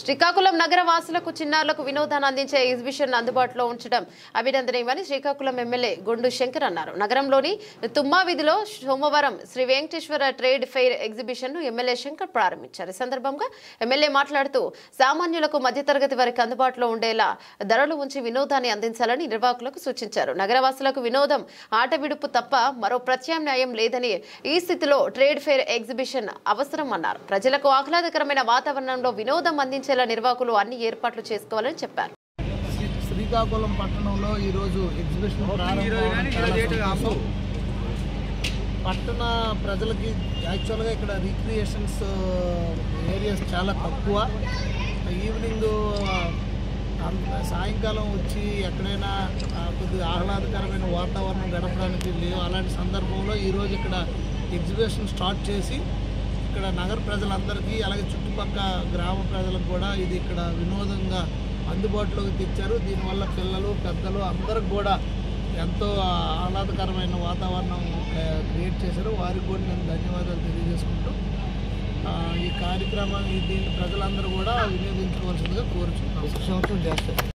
శ్రీకాకుళం నగర వాసులకు చిన్నారులకు వినోదాన్ని అందించే ఎగ్జిబిషన్ అందుబాటులో ఉంచడం అభినందనీయమని శ్రీకాకుళం ఎమ్మెల్యే గొండు శంకర్ అన్నారు. నగరంలోని తుమ్మా వీధిలో సోమవారం Shri Venkateswara trade fair exhibition ను ఎమ్మెల్యే శంకర్ ప్రారంభించారు. ఈ సందర్భంగా ఎమ్మెల్యే మాట్లాడుతూ సామాన్యులకు మధ్యతరగతి వారికి అందుబాటులో ఉండేలా ధరలు ఉంచి వినోదాన్ని అందించాలని నిర్వాహకులకు సూచించారు. నగరవాసులకు వినోదం ఆట విడుపు తప్ప మరో ప్రత్యామ్నాయం లేదని ఈ స్థితిలో ట్రేడ్ ఫెయిర్ ఎగ్జిబిషన్ అవసరం అన్నారు. ప్రజలకు ఆహ్లాదకరమైన వాతావరణంలో వినోదం అందించేలా నిర్వాహకులు అన్ని ఏర్పాట్లు చేసుకోవాలని చెప్పారు. శ్రీకాకుళం పట్టణంలో ఈరోజు ఎగ్జిబిషన్ పట్టణ ప్రజలకి యాక్చువల్గా ఇక్కడ రిక్రియేషన్స్ ఏరియాస్ చాలా తక్కువ. ఈవినింగ్ సాయంకాలం వచ్చి ఎక్కడైనా కొద్దిగా ఆహ్లాదకరమైన వాతావరణం గడపడానికి లేవు. అలాంటి సందర్భంలో ఈరోజు ఇక్కడ ఎగ్జిబిషన్ స్టార్ట్ చేసి ఇక్కడ నగర ప్రజలందరికీ అలాగే చుట్టుపక్కల గ్రామ ప్రజలకు కూడా ఇది ఇక్కడ వినోదంగా అందుబాటులోకి తెచ్చారు. దీనివల్ల పిల్లలు పెద్దలు అందరికి కూడా ఎంతో ఆహ్లాదకరమైన వాతావరణం క్రియేట్ చేశారు. వారికి కూడా నేను ధన్యవాదాలు తెలియజేసుకుంటూ ఈ కార్యక్రమాన్ని దీన్ని ప్రజలందరూ కూడా వినియోగించుకోవాల్సిందిగా కోరుచున్నాను.